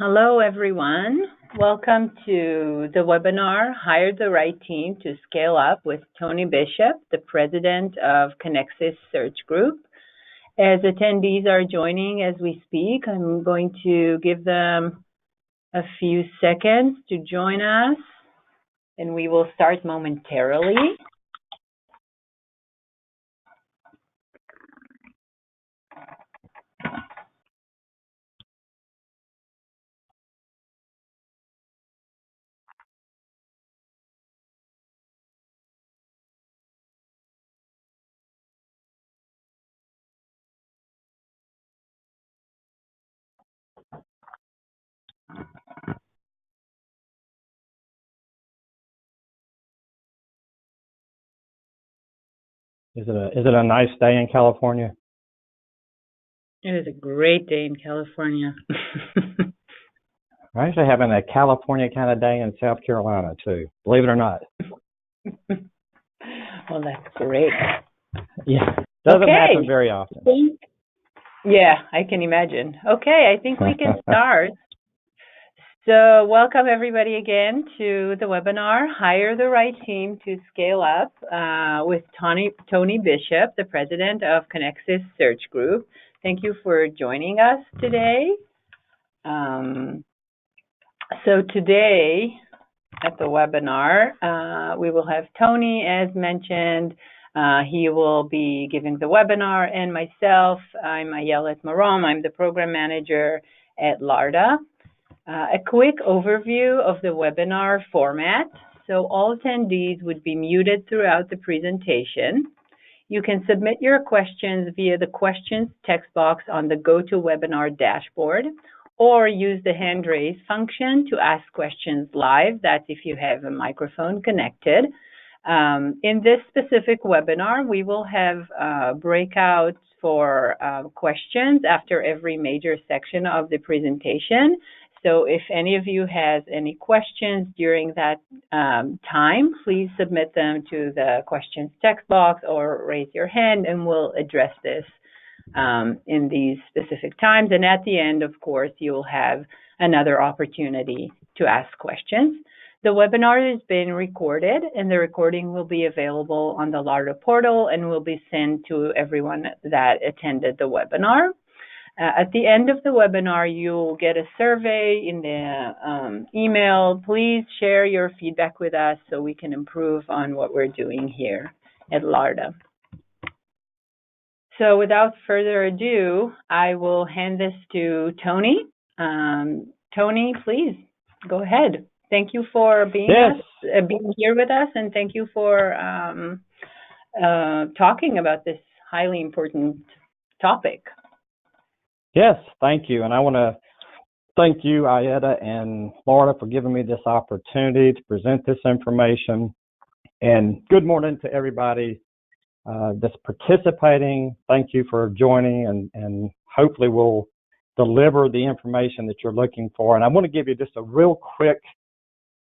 Hello, everyone. Welcome to the webinar, Hire the Right Team to Scale Up with Tony Bishop, the president of Connexis Search Group. As attendees are joining as we speak, I'm going to give them a few seconds to join us, and we will start momentarily. Is it a nice day in California? It is a great day in California. We're actually having a California kind of day in South Carolina too, believe it or not. Well, that's great. Yeah, doesn't happen very often. Yeah, I can imagine. Okay, I think we can start. So welcome everybody again to the webinar, Hire the Right Team to Scale Up with Tony Bishop, the president of Connexis Search Group. Thank you for joining us today. So today at the webinar, we will have Tony, as mentioned. He will be giving the webinar, and myself, I'm Ayelet Marom. I'm the program manager at LARDA. A quick overview of the webinar format. So all attendees would be muted throughout the presentation. You can submit your questions via the questions text box on the GoToWebinar dashboard, or use the hand raise function to ask questions live. That's if you have a microphone connected. In this specific webinar, we will have breakouts for questions after every major section of the presentation. So if any of you has any questions during that time, please submit them to the questions text box or raise your hand, and we'll address this in these specific times. And at the end, of course, you'll have another opportunity to ask questions. The webinar is being recorded, and the recording will be available on the LARDA portal and will be sent to everyone that attended the webinar. At the end of the webinar, you'll get a survey in the email. Please share your feedback with us so we can improve on what we're doing here at LARDA. So without further ado, I will hand this to Tony. Tony, please go ahead. Thank you for being here with us, and thank you for talking about this highly important topic. Yes, thank you. And I want to thank you, Ayeda and Laura, for giving me this opportunity to present this information. And good morning to everybody that's participating. Thank you for joining, and hopefully we'll deliver the information that you're looking for. And I want to give you just a real quick,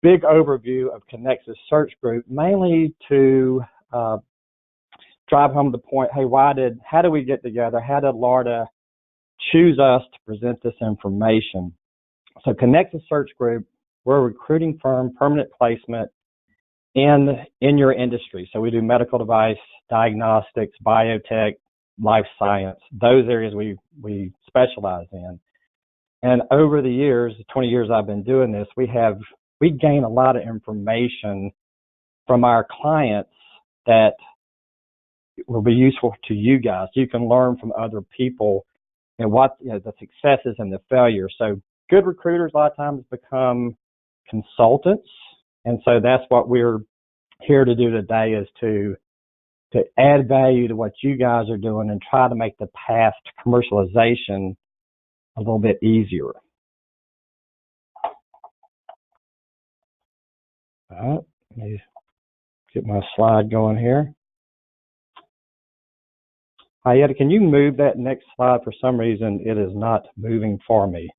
big overview of Connexis Search Group, mainly to drive home the point, hey, how did we get together? How did LARDA choose us to present this information? So Connexis Search Group, we're a recruiting firm, permanent placement in your industry. So we do medical device, diagnostics, biotech, life science, those areas we specialize in. And over the years, the 20 years I've been doing this, we gain a lot of information from our clients that will be useful to you guys. You can learn from other people and what the successes and the failures. So good recruiters a lot of times become consultants, and so that's what we're here to do today, is to add value to what you guys are doing and try to make the path to commercialization a little bit easier. All right, let me get my slide going here. Ayeda, can you move that next slide? For some reason, it is not moving for me.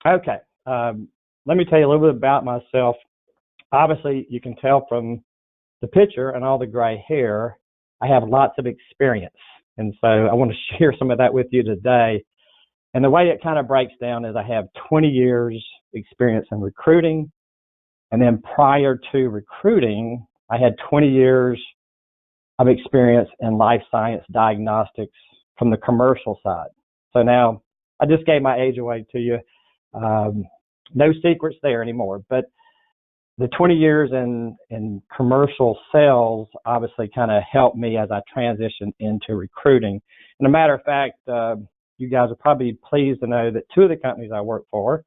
Okay, let me tell you a little bit about myself. Obviously, you can tell from the picture and all the gray hair, I have lots of experience. And so I want to share some of that with you today. And the way it kind of breaks down is I have 20 years experience in recruiting. And then prior to recruiting, I had 20 years of experience in life science diagnostics from the commercial side. So now I just gave my age away to you. No secrets there anymore. But the 20 years in commercial sales obviously kind of helped me as I transitioned into recruiting. And a matter of fact, you guys are probably pleased to know that two of the companies I work for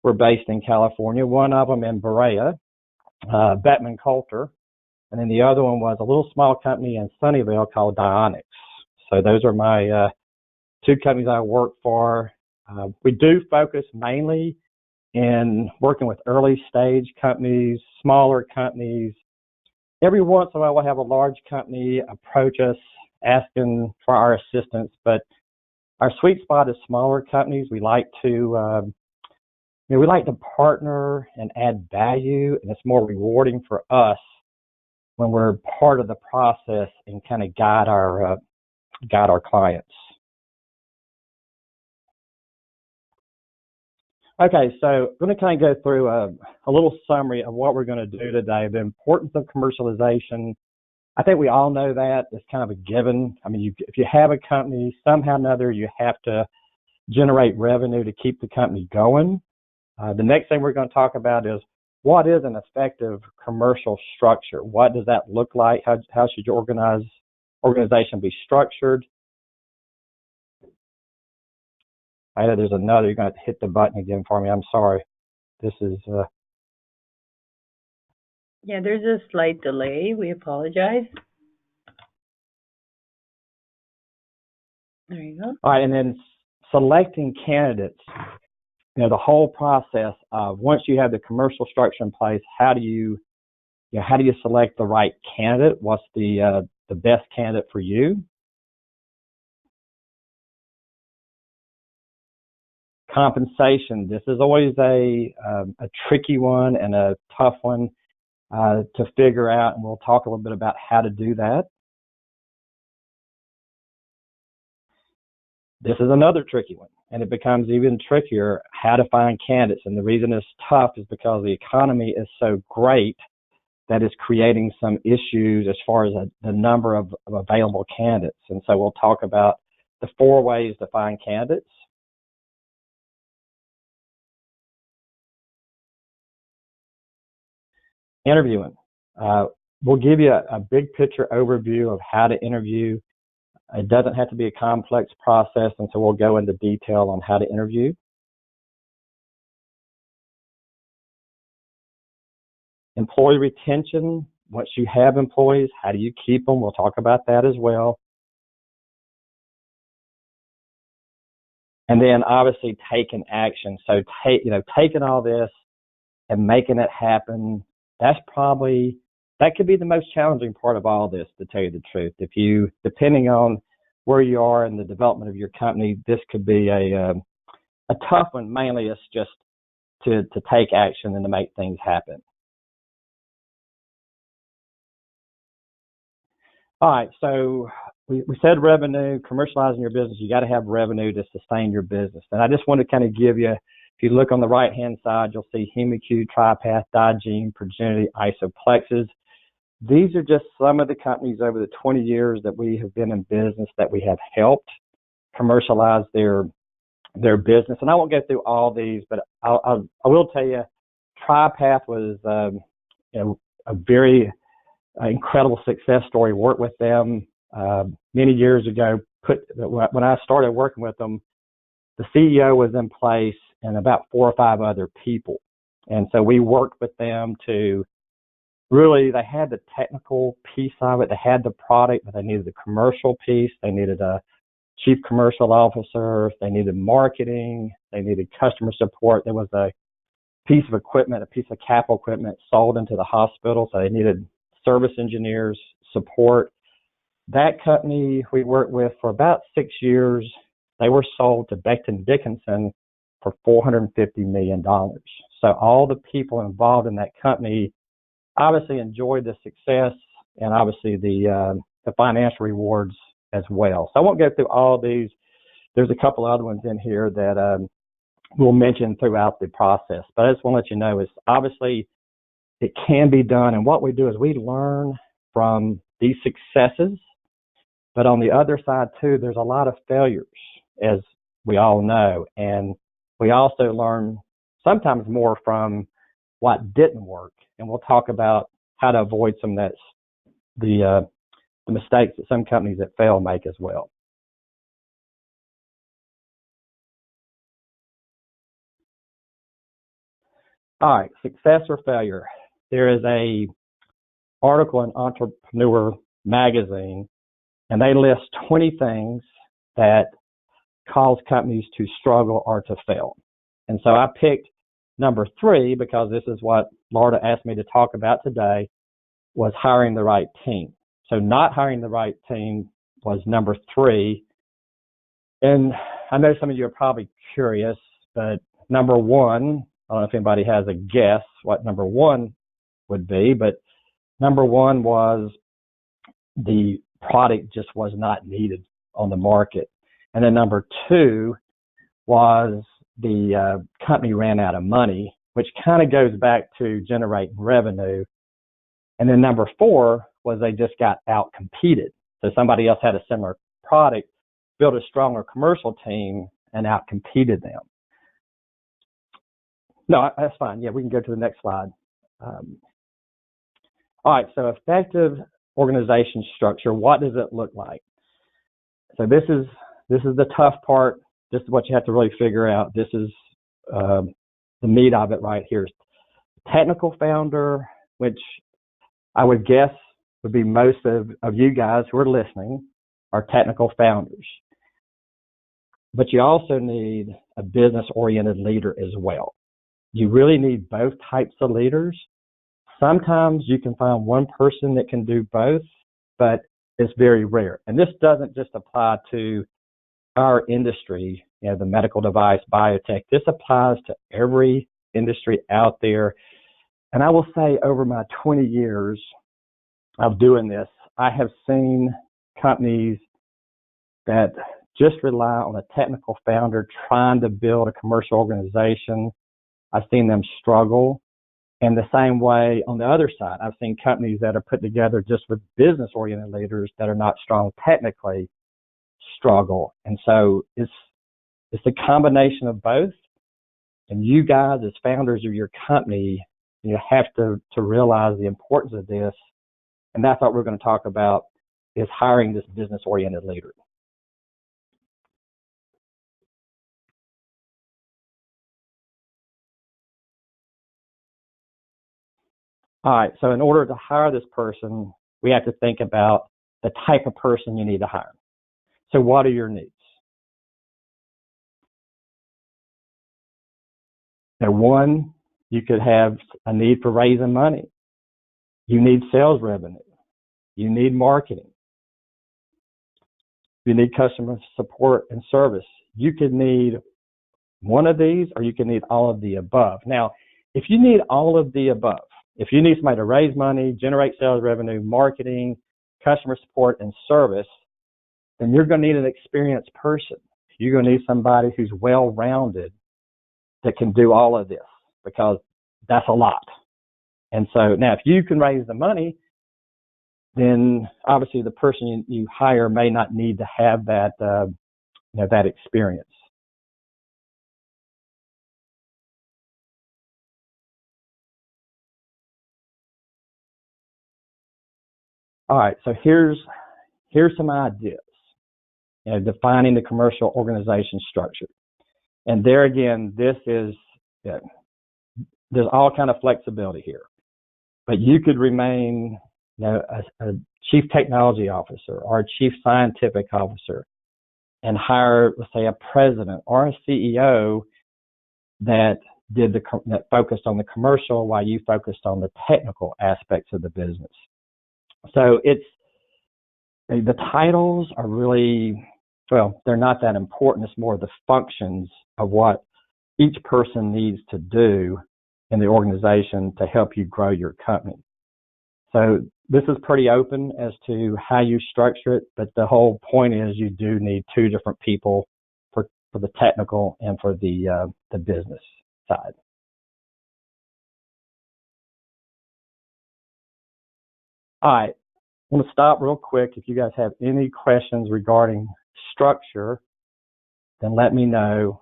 were based in California. One of them in Berea, Bettman Coulter, and then the other one was a little small company in Sunnyvale called Dionix. So those are my two companies I work for. We do focus mainly in working with early stage companies, smaller companies. Every once in a while we'll have a large company approach us asking for our assistance, but our sweet spot is smaller companies. We like to we like to partner and add value, and it's more rewarding for us when we're part of the process and kind of guide our clients. Okay, so I'm going to kind of go through a little summary of what we're going to do today. The importance of commercialization. I think we all know that. It's kind of a given. I mean, if you have a company, somehow or another, you have to generate revenue to keep the company going. The next thing we're going to talk about is what is an effective commercial structure? What does that look like? How should your organization be structured? I know there's another. You're going to have to hit the button again for me. I'm sorry. This is... Yeah, there's a slight delay. We apologize. There you go. All right, and then selecting candidates. You know, the whole process of once you have the commercial structure in place, how do you select the right candidate? What's the best candidate for you? Compensation. This is always a tricky one and a tough one to figure out, and we'll talk a little bit about how to do that. This is another tricky one, and it becomes even trickier how to find candidates. And the reason it's tough is because the economy is so great that it's creating some issues as far as the number of available candidates. And so we'll talk about the 4 ways to find candidates. Interviewing. We'll give you a big picture overview of how to interview. It doesn't have to be a complex process, and so we'll go into detail on how to interview. Employee retention. Once you have employees, how do you keep them? We'll talk about that as well. And then obviously taking action. So taking all this and making it happen. That could be the most challenging part of all this, to tell you the truth. Depending on where you are in the development of your company, this could be a tough one. Mainly it's just to take action and to make things happen. All right, so we said revenue, commercializing your business, you got to have revenue to sustain your business. And I just want to kind of give you, if you look on the right-hand side, you'll see HemiQ, TriPath, Digene, Progenity, Isoplexis. These are just some of the companies over the 20 years that we have been in business that we have helped commercialize their business. And I won't go through all these, but I will tell you, TriPath was a very incredible success story. Worked with them many years ago. When I started working with them, the CEO was in place and about 4 or 5 other people. And so we worked with them to really, they had the technical piece of it. They had the product, but they needed the commercial piece. They needed a chief commercial officer. They needed marketing. They needed customer support. There was a piece of equipment, a piece of capital equipment sold into the hospital. So they needed service engineers, support. That company we worked with for about 6 years. They were sold to Becton Dickinson for $450 million. So all the people involved in that company obviously enjoyed the success and obviously the financial rewards as well. So I won't go through all these. There's a couple other ones in here that we'll mention throughout the process. But I just want to let you know, it's obviously it can be done. And what we do is we learn from these successes. But on the other side, too, there's a lot of failures, as we all know. And we also learn sometimes more from what didn't work. And we'll talk about how to avoid some of the mistakes that some companies that fail make as well. All right, success or failure. There is a article in Entrepreneur magazine, and they list 20 things that cause companies to struggle or to fail. And so I picked number 3 because this is what Laura asked me to talk about today, was hiring the right team. So not hiring the right team was number 3. And I know some of you are probably curious, but number 1, I don't know if anybody has a guess what number 1 would be, but number 1 was the product just was not needed on the market. And then number 2 was the company ran out of money, which kind of goes back to generating revenue. And then number 4 was they just got out competed. So somebody else had a similar product, built a stronger commercial team, and out competed them. No, that's fine. Yeah, we can go to the next slide. All right, so effective organization structure, what does it look like? So this is the tough part. This is what you have to really figure out. This is the meat of it right here. Technical founder, which I would guess would be most of you guys who are listening, are technical founders. But you also need a business-oriented leader as well. You really need both types of leaders. Sometimes you can find one person that can do both, but it's very rare. And this doesn't just apply to our industry, the medical device, biotech. This applies to every industry out there. And I will say over my 20 years of doing this, I have seen companies that just rely on a technical founder trying to build a commercial organization. I've seen them struggle. And the same way on the other side, I've seen companies that are put together just with business-oriented leaders that are not strong technically struggle. And so it's a combination of both. And you guys, as founders of your company, you have to realize the importance of this. And that's what we're going to talk about, is hiring this business-oriented leader. All right, so in order to hire this person, we have to think about the type of person you need to hire. So what are your needs? Now, one, you could have a need for raising money. You need sales revenue. You need marketing. You need customer support and service. You could need one of these, or you can need all of the above. Now, if you need all of the above, if you need somebody to raise money, generate sales revenue, marketing, customer support, and service, then you're going to need an experienced person. You're going to need somebody who's well-rounded that can do all of this, because that's a lot. And so now if you can raise the money, then obviously the person you hire may not need to have that, that experience. All right, so here's some ideas, defining the commercial organization structure. And there again, this is, there's all kind of flexibility here. But you could remain a chief technology officer or a chief scientific officer and hire, let's say, a president or a CEO that focused on the commercial while you focused on the technical aspects of the business. So the titles are really, well, they're not that important. It's more the functions of what each person needs to do in the organization to help you grow your company. So this is pretty open as to how you structure it, but the whole point is you do need two different people for the technical and for the business side. All right, I want to stop real quick. If you guys have any questions regarding structure, then let me know.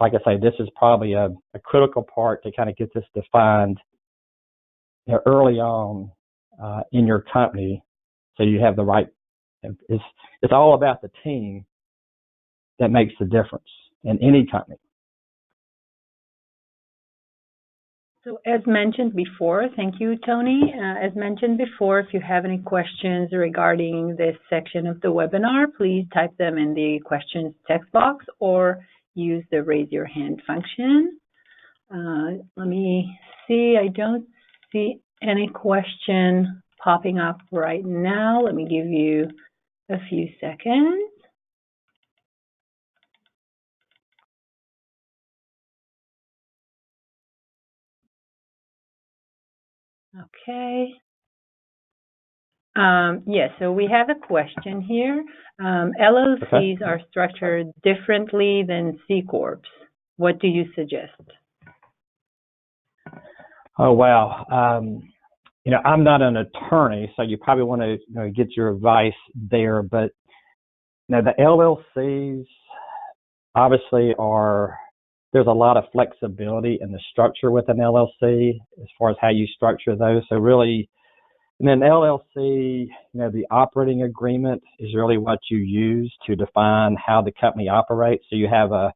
Like I say, this is probably a critical part to kind of get this defined early on in your company, so you have the right. It's all about the team that makes the difference in any company. So as mentioned before, thank you, Tony. As mentioned before, if you have any questions regarding this section of the webinar, please type them in the questions text box or use the raise your hand function. Let me see. I don't see any question popping up right now. Let me give you a few seconds. Okay. Yes, so we have a question here. LLCs are structured differently than C Corps. What do you suggest? Oh, wow. I'm not an attorney, so you probably want to get your advice there. But the LLCs obviously there's a lot of flexibility in the structure with an LLC as far as how you structure those. So really, in an LLC, the operating agreement is really what you use to define how the company operates. So you have a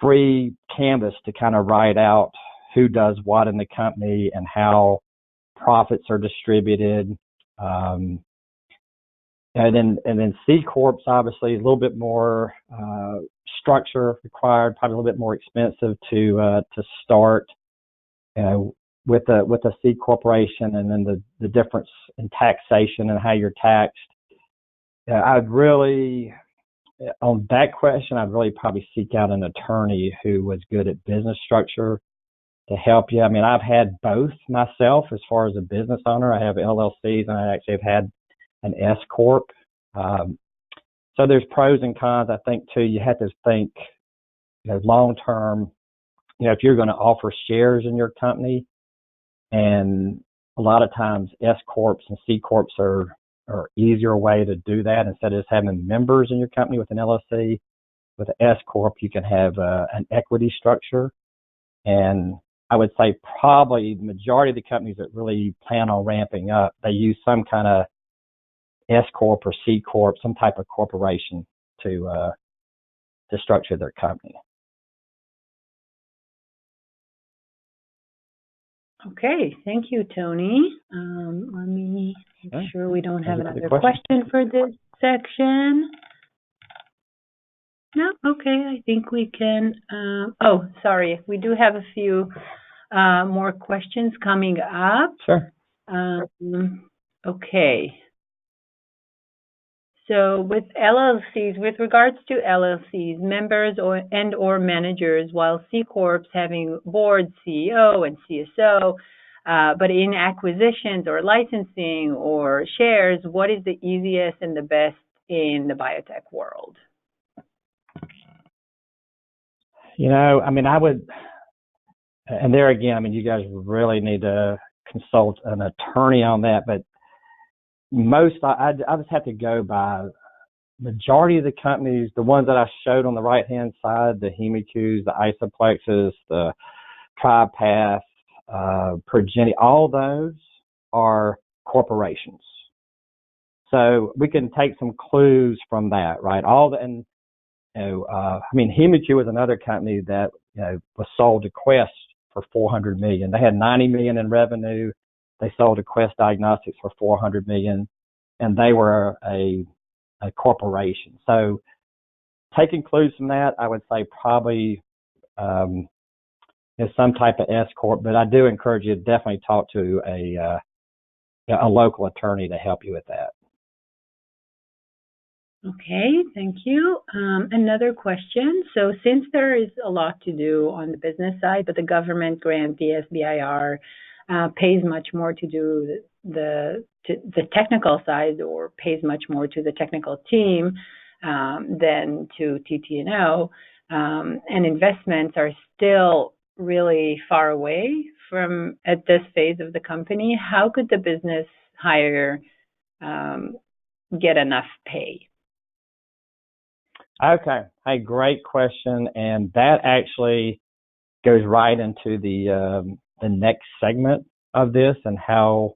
free canvas to kind of write out who does what in the company and how profits are distributed. And then C Corps, obviously, a little bit more structure required, probably a little bit more expensive to start. With a C corporation, and then the difference in taxation and how you're taxed. I'd really, on that question, I'd really probably seek out an attorney who was good at business structure to help you. I mean, I've had both myself as far as a business owner. I have LLCs and I actually have had an S Corp. So there's pros and cons. I think too, you have to think, long term, if you're going to offer shares in your company, and a lot of times S Corps and C Corps are easier way to do that instead of just having members in your company with an LLC. With an S Corp, you can have an equity structure. And I would say probably the majority of the companies that really plan on ramping up, they use some kind of S Corp or C Corp, some type of corporation to structure their company. Okay, thank you, Tony. Let me make sure we don't have another question for this section. No, okay, I think we can. Oh, sorry, we do have a few more questions coming up. Sure. Okay. So with LLCs, with regards to LLCs, members or managers, while C Corps having board, CEO, and CSO, but in acquisitions or licensing or shares, what is the easiest and the best in the biotech world? I would, and there again, you guys really need to consult an attorney on that, but I just have to go by majority of the companies, the ones that I showed on the right-hand side, the HemiQs, the Isoplexes, the TriPath, Progeny, all those are corporations. So we can take some clues from that, right? HemiQ was another company that was sold to Quest for $400 million. They had $90 million in revenue. They sold to Quest Diagnostics for $400 million, and they were a corporation. So taking clues from that, I would say probably some type of S Corp, but I do encourage you to definitely talk to a local attorney to help you with that. Okay, thank you. Another question. So since there is a lot to do on the business side, but the government grant, the SBIR, pays much more to do the technical side, or pays much more to the technical team than to TT&O, and investments are still really far away from at this phase of the company. How could the business hire get enough pay? Okay, hey, great question, and that actually goes right into the next segment of this, and how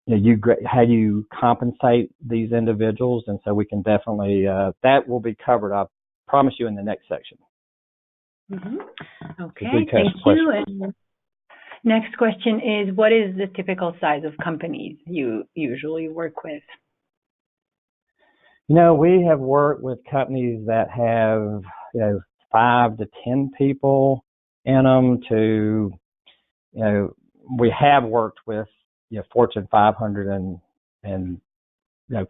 how you compensate these individuals, and so we can definitely that will be covered, I promise you, in the next section. Mm-hmm. Okay, thank you. And next question is, what is the typical size of companies you usually work with? We have worked with companies that have 5 to 10 people in them. To we have worked with Fortune 500 and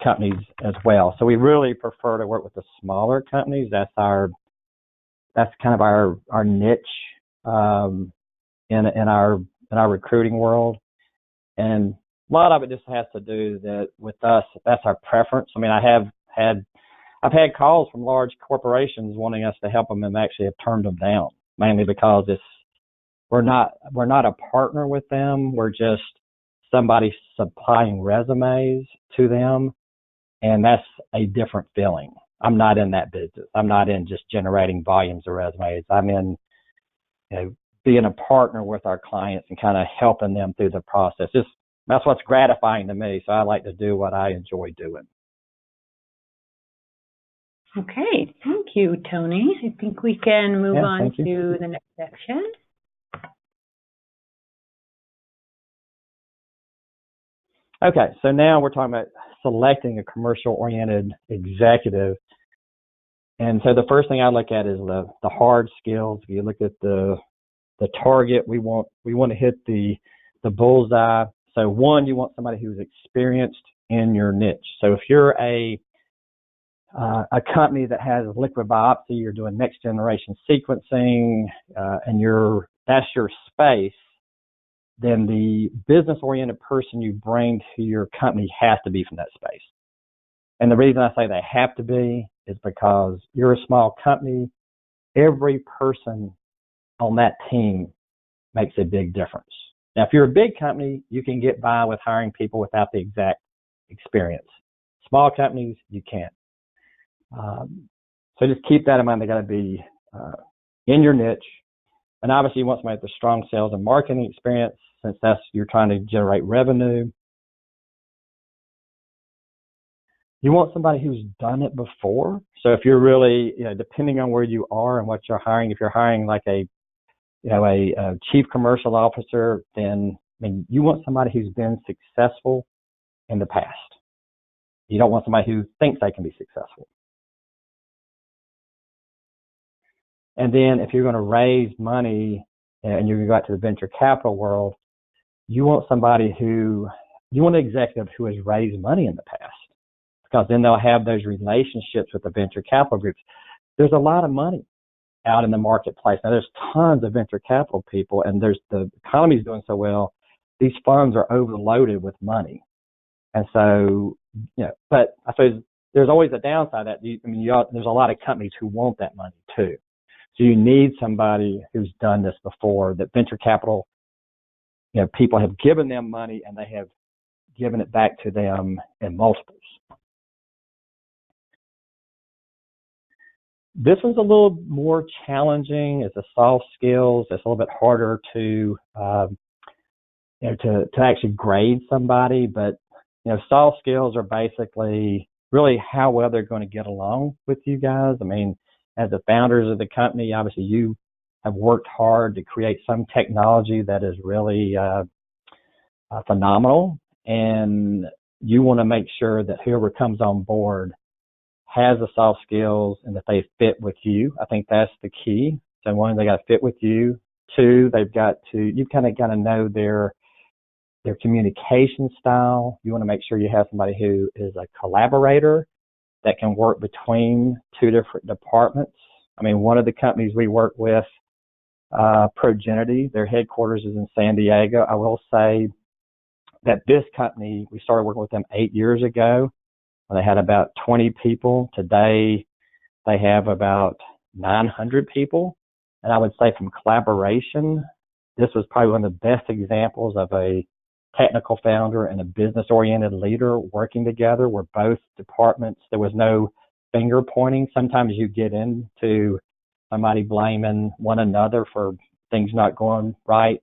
companies as well. So we really prefer to work with the smaller companies. That's kind of our niche in our recruiting world. And a lot of it just has to do that with us. That's our preference. I mean, I've had calls from large corporations wanting us to help them, and actually have turned them down, mainly because we're not a partner with them. We're just somebody supplying resumes to them, and that's a different feeling. I'm not in that business. I'm not in just generating volumes of resumes. I'm in being a partner with our clients and kind of helping them through the process. That's what's gratifying to me. So I like to do what I enjoy doing. Okay, thank you, Tony. I think we can move on to the next section. Okay, so now we're talking about selecting a commercial-oriented executive. And so the first thing I look at is the hard skills. If you look at the target, we want to hit the bullseye. So one, you want somebody who's experienced in your niche. So if you're a company that has liquid biopsy, you're doing next generation sequencing, and that's your space, then the business-oriented person you bring to your company has to be from that space. And the reason I say they have to be is because you're a small company. Every person on that team makes a big difference. Now, if you're a big company, you can get by with hiring people without the exact experience. Small companies, you can't. So just keep that in mind. They got to be in your niche. And obviously, you want somebody with a strong sales and marketing experience, since you're trying to generate revenue. You want somebody who's done it before. So if you're really, depending on where you are and what you're hiring, if you're hiring like a chief commercial officer, then you want somebody who's been successful in the past. You don't want somebody who thinks they can be successful. And then if you're going to raise money and you're going to go out to the venture capital world, you want an executive who has raised money in the past, because then they'll have those relationships with the venture capital groups. There's a lot of money out in the marketplace. Now, there's tons of venture capital people, and the economy's doing so well, these funds are overloaded with money. And so, but I suppose there's always a downside to that. There's a lot of companies who want that money too. So you need somebody who's done this before, that venture capital, people have given them money and they have given it back to them in multiples. This one's a little more challenging. It's a soft skills. It's a little bit harder to actually grade somebody. But soft skills are basically really how well they're going to get along with you guys. As the founders of the company, obviously you have worked hard to create some technology that is really phenomenal, and you want to make sure that whoever comes on board has the soft skills and that they fit with you. I think that's the key. So one, they got to fit with you. Two, you've kind of got to know their communication style. You want to make sure you have somebody who is a collaborator that can work between two different departments. One of the companies we work with, Progenity, their headquarters is in San Diego. I will say that this company, we started working with them 8 years ago when they had about 20 people. Today, they have about 900 people. And I would say from collaboration, this was probably one of the best examples of a technical founder and a business-oriented leader working together where both departments, there was no finger pointing. Sometimes you get into somebody blaming one another for things not going right.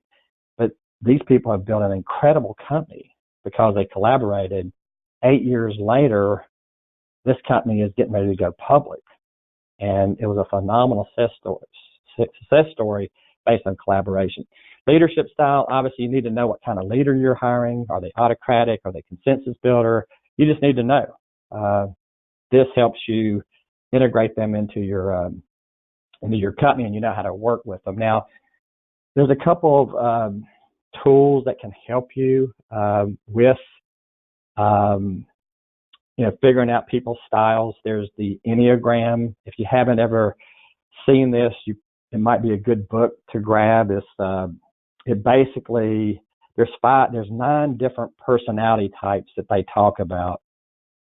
But these people have built an incredible company because they collaborated. 8 years later, this company is getting ready to go public. And it was a phenomenal success story based on collaboration. Leadership style, obviously you need to know what kind of leader you're hiring. Are they autocratic? Are they consensus builder? You just need to know. This helps you integrate them into your company, and you know how to work with them. Now, there's a couple of tools that can help you with figuring out people's styles. There's the Enneagram. If you haven't ever seen this, it might be a good book to grab. It basically, there's 9 different personality types that they talk about.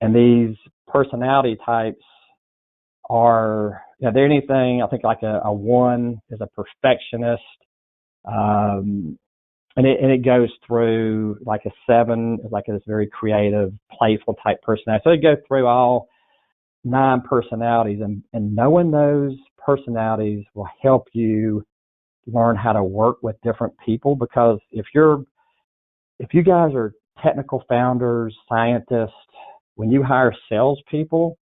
And these personality types are, they're anything, I think like a 1 is a perfectionist. And it goes through like a 7 is like this very creative, playful type personality. So they go through all 9 personalities, and knowing those personalities will help you learn how to work with different people. Because if you guys are technical founders, scientists, when you hire salespeople,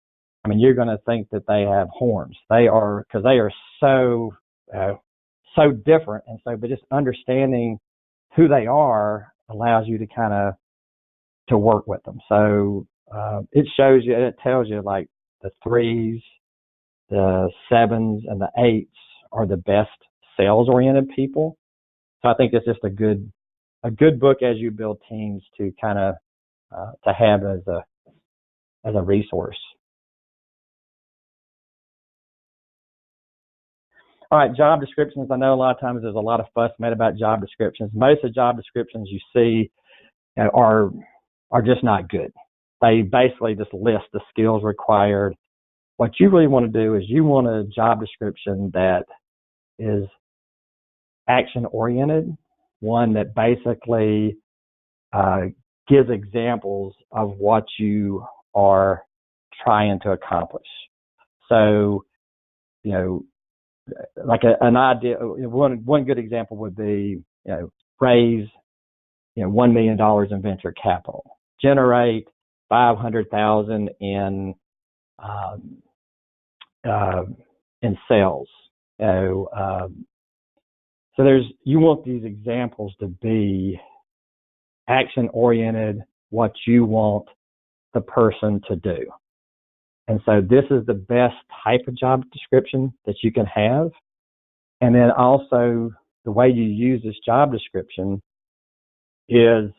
I mean, you're going to think that they have horns. Because they are so different, and so, but just understanding who they are allows you to kind of to work with them. So it shows you, it tells you like the 3s, the 7s, and the 8s are the best sales-oriented people. So I think it's just a good book as you build teams to kind of to have as a resource. All right, job descriptions. I know a lot of times there's a lot of fuss made about job descriptions. Most of the job descriptions you see are just not good. They basically just list the skills required. What you really want to do is you want a job description that is action-oriented, one that basically gives examples of what you are trying to accomplish. So, like an idea, one good example would be, raise, $1 million in venture capital, generate 500,000 in sales. So you want these examples to be action-oriented, what you want the person to do. And so this is the best type of job description that you can have. And then also the way you use this job description is,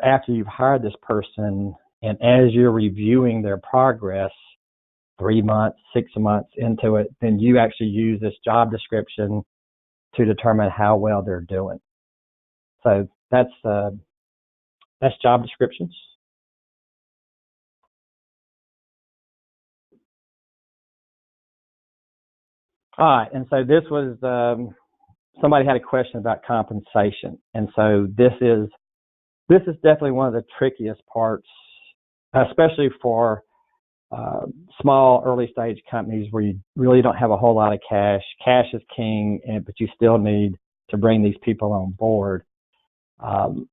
after you've hired this person and as you're reviewing their progress 3 months, 6 months into it, then you actually use this job description to determine how well they're doing. So that's job descriptions. All right, and so this was, somebody had a question about compensation. And so this is definitely one of the trickiest parts, especially for small early stage companies where you really don't have a whole lot of cash. Cash is king, but you still need to bring these people on board. And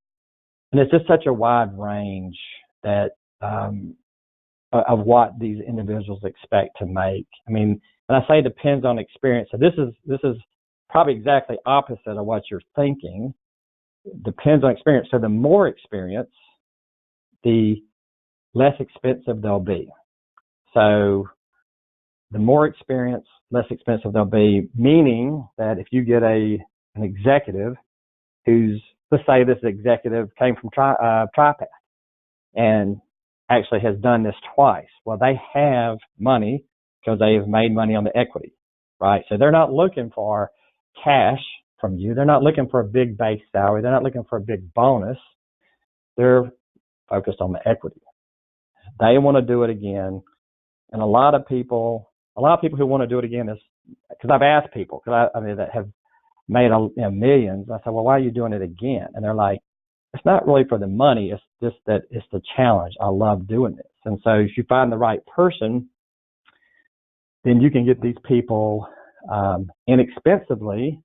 it's just such a wide range that of what these individuals expect to make. I mean, and I say depends on experience. So this is probably exactly opposite of what you're thinking. Depends on experience. So the more experience, the less expensive they'll be. So the more experience, less expensive they'll be, meaning that if you get an executive who's, let's say this executive came from TriPath and actually has done this twice. Well, they have money because they have made money on the equity, right? So they're not looking for cash from you. They're not looking for a big base salary. They're not looking for a big bonus. they're focused on the equity. They want to do it again. And a lot of people who want to do it again is, because I've asked people, that have made millions. I said, well, why are you doing it again? And they're like, it's not really for the money. It's just that it's the challenge. I love doing this. And so if you find the right person, then you can get these people inexpensively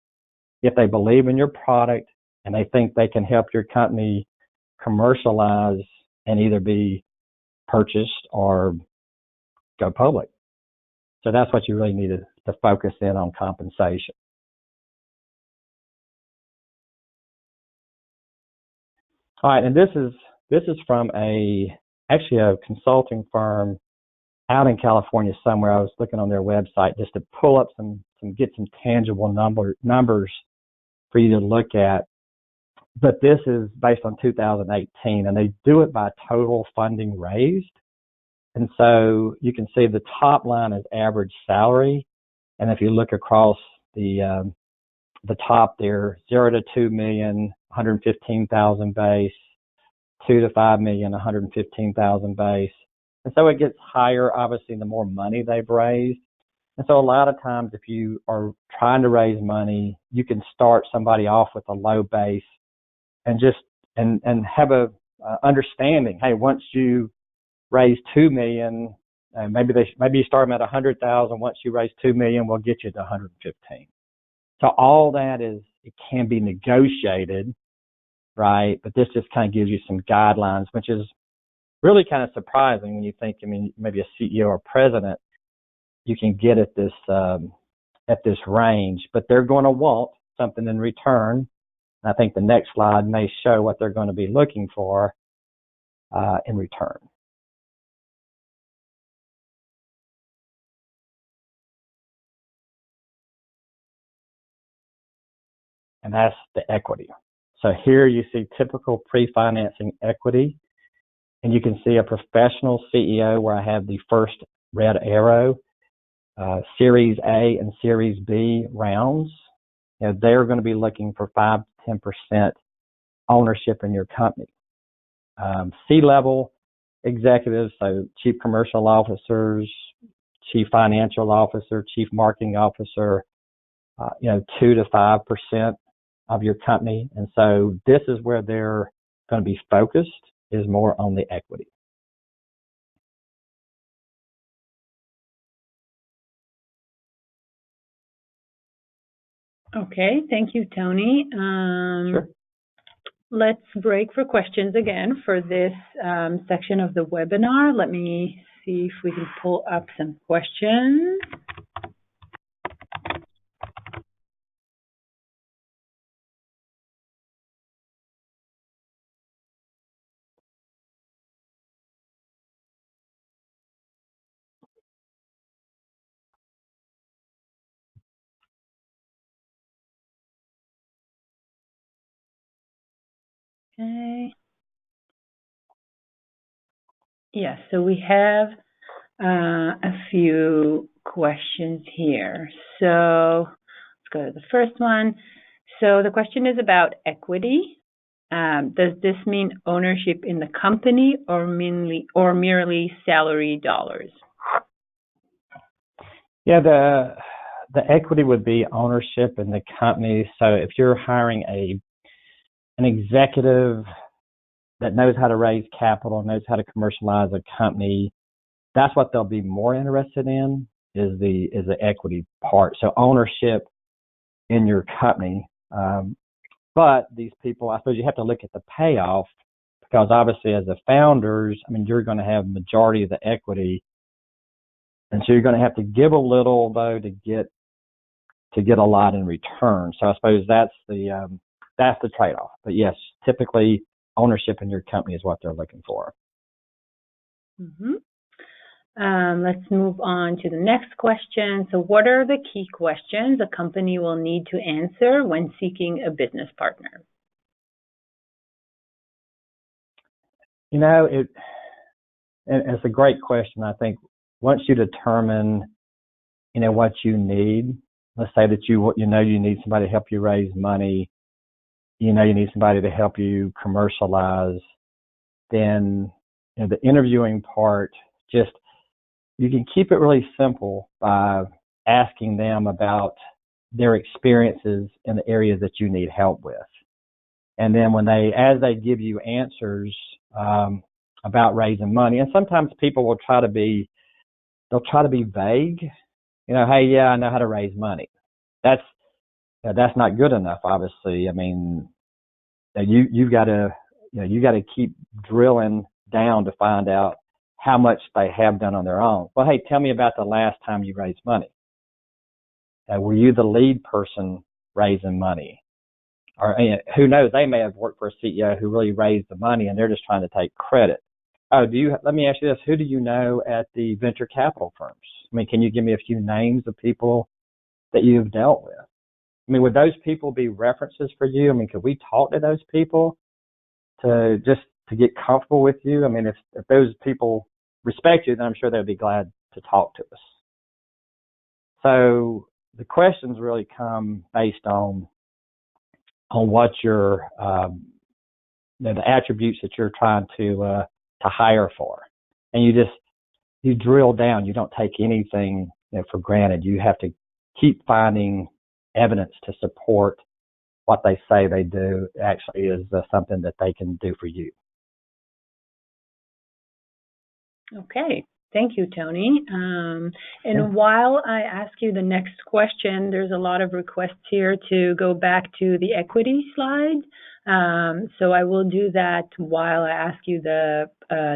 if they believe in your product and they think they can help your company commercialize and either be purchased or go public. So that's what you really need to focus in on compensation. All right, and this is from actually a consulting firm out in California somewhere. I was looking on their website just to pull up get some tangible numbers for you to look at. But this is based on 2018, and they do it by total funding raised. And so you can see the top line is average salary, and if you look across the top there, 0 to 2 million, 115,000 base, 2 to 5 million, 115,000 base. And so it gets higher, obviously, the more money they've raised. And so a lot of times if you are trying to raise money, you can start somebody off with a low base and just and have a understanding. Hey, once you raise 2 million, maybe you start them at 100,000. Once you raise 2 million, we'll get you to 115. So all that it can be negotiated, right? But this just kind of gives you some guidelines, which is really kind of surprising when you think, maybe a CEO or president, you can get at this range, but they're going to want something in return. And I think the next slide may show what they're going to be looking for in return. And that's the equity. So here you see typical pre-financing equity, and you can see a professional CEO where I have the first red arrow, Series A and Series B rounds. They're going to be looking for 5 to 10% ownership in your company. C-level executives, so chief commercial officers, chief financial officer, chief marketing officer, 2 to 5% of your company. And so this is where they're going to be focused, is more on the equity. Okay, thank you, Tony. Sure. Let's break for questions again for this section of the webinar. Let me see if we can pull up some questions. Okay. Yes, so we have a few questions here. So let's go to the first one. So the question is about equity. Does this mean ownership in the company or merely salary dollars? Yeah, the equity would be ownership in the company. So if you're hiring an executive that knows how to raise capital, knows how to commercialize a company, that's what they'll be more interested in, is the equity part. So ownership in your company. But these people, I suppose you have to look at the payoff, because obviously as the founders, you're going to have majority of the equity. And so you're going to have to give a little, though, to get a lot in return. So I suppose that's the trade-off. But yes, typically ownership in your company is what they're looking for. Mm-hmm. Let's move on to the next question. So what are the key questions a company will need to answer when seeking a business partner? It's a great question. I think once you determine, what you need, let's say that you need somebody to help you raise money, you need somebody to help you commercialize, then the interviewing part, just you can keep it really simple by asking them about their experiences in the areas that you need help with. And then as they give you answers about raising money, and sometimes people will they'll try to be vague. Hey, yeah, I know how to raise money. That's not good enough, obviously. I mean, you got to keep drilling down to find out how much they have done on their own. Well, hey, tell me about the last time you raised money. Were you the lead person raising money? Or who knows, they may have worked for a CEO who really raised the money and they're just trying to take credit. Let me ask you this, who do you know at the venture capital firms? I mean, can you give me a few names of people that you've dealt with? I mean, would those people be references for you? I mean, could we talk to those people to get comfortable with you? I mean, if those people respect you, then I'm sure they'd be glad to talk to us. So the questions really come based on what your the attributes that you're trying to hire for, and you drill down. You don't take anything for granted. You have to keep finding evidence to support what they say they do actually is something that they can do for you. Okay. Thank you, Tony. And while I ask you the next question, there's a lot of requests here to go back to the equity slide. So I will do that while I ask you the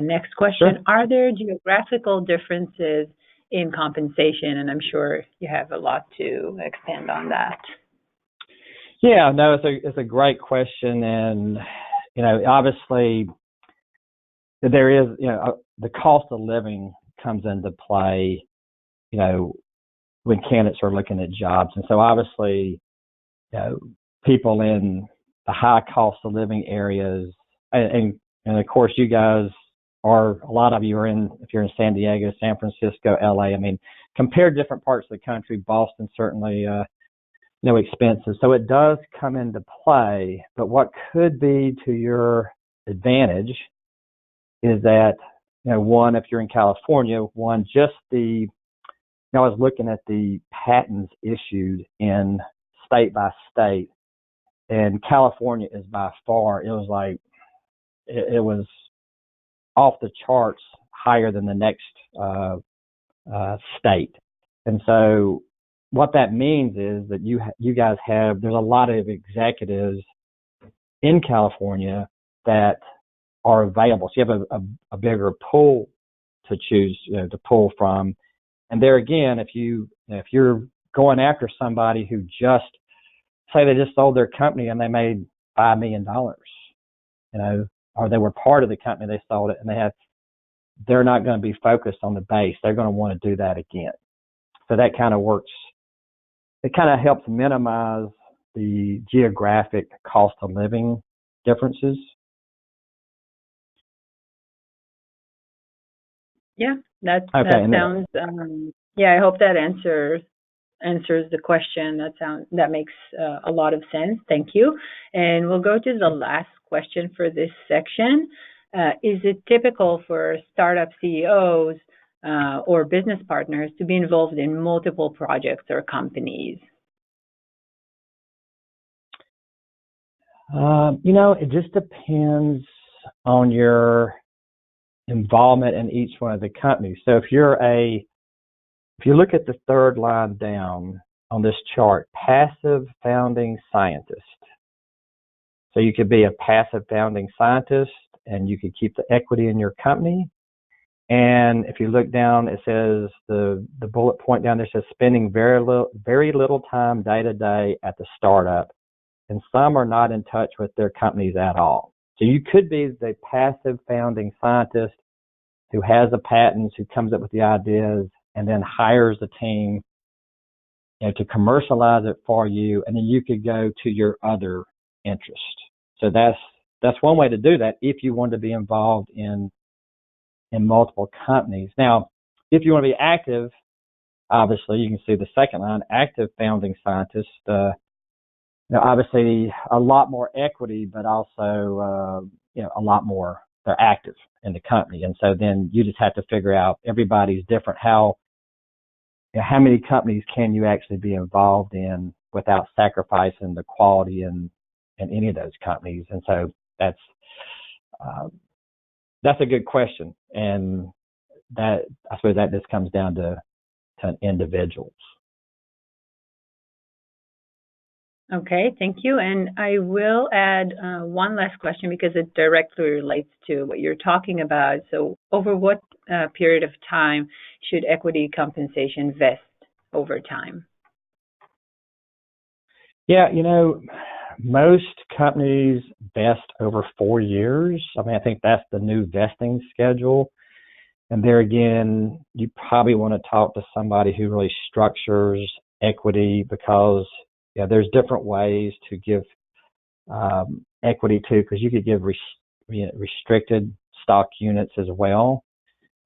next question. Sure. Are there geographical differences in compensation? And I'm sure you have a lot to expand on that. Yeah, no, it's a great question. And, obviously there is, the cost of living comes into play, when candidates are looking at jobs. And so obviously, people in the high cost of living areas, and of course you guys a lot of you are if you're in San Diego, San Francisco, LA, I mean, compare different parts of the country. Boston certainly, expensive. So it does come into play, but what could be to your advantage is that, one, if you're in California, I was looking at the patents issued in state by state, and California is by far, it was off the charts higher than the next state. And so what that means is that you guys there's a lot of executives in California that are available. So you have a bigger pool to choose, to pull from. And there again, if you're going after somebody who say they just sold their company and they made $5 million, or they were part of the company, they sold it, and they're not going to be focused on the base. They're going to want to do that again. So that kind of works. It kind of helps minimize the geographic cost of living differences. Yeah, that sounds. I hope that answers the question. That makes a lot of sense. Thank you. And we'll go to the last question for this section. Is it typical for startup CEOs or business partners to be involved in multiple projects or companies? It just depends on your involvement in each one of the companies. So if you look at the third line down on this chart, passive founding scientist. So you could be a passive founding scientist and you could keep the equity in your company. And if you look down, it says the bullet point down there says spending very little time day to day at the startup. And some are not in touch with their companies at all. So you could be the passive founding scientist who has the patents, who comes up with the ideas, and then hires a team to commercialize it for you, and then you could go to your other interest. So that's one way to do that if you want to be involved in multiple companies. Now, if you want to be active, obviously you can see the second line, active founding scientist. Obviously a lot more equity, but also a lot more they're active in the company. And so then you just have to figure out, everybody's different, how many companies can you actually be involved in without sacrificing the quality in any of those companies. And so that's a good question. And that, I suppose that just comes down to individuals. Okay, thank you. And I will add one last question because it directly relates to what you're talking about. So over what period of time should equity compensation vest over time? Yeah, most companies vest over 4 years. I mean, I think that's the new vesting schedule. And there again, you probably want to talk to somebody who really structures equity, because there's different ways to give equity to, because you could give restricted stock units as well,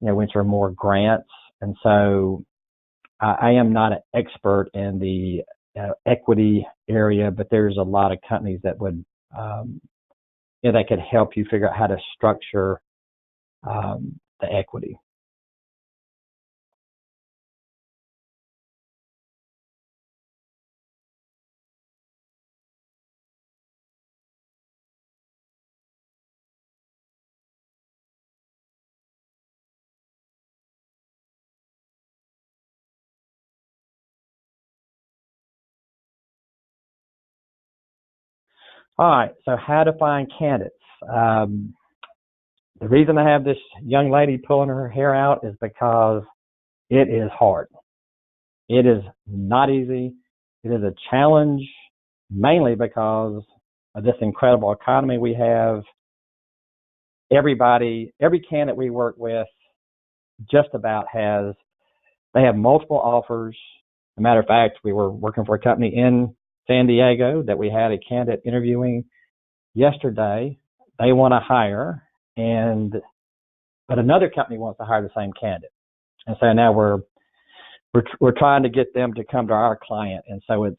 which are more grants. And so I am not an expert in the equity area, but there's a lot of companies that would, that could help you figure out how to structure the equity. All right, so how to find candidates. The reason I have this young lady pulling her hair out is because it is hard. It is not easy. It is a challenge, mainly because of this incredible economy we have. Every candidate we work with just about they have multiple offers. As a matter of fact, we were working for a company in San Diego that we had a candidate interviewing yesterday. They want to hire, but another company wants to hire the same candidate. And so now we're trying to get them to come to our client. And so it's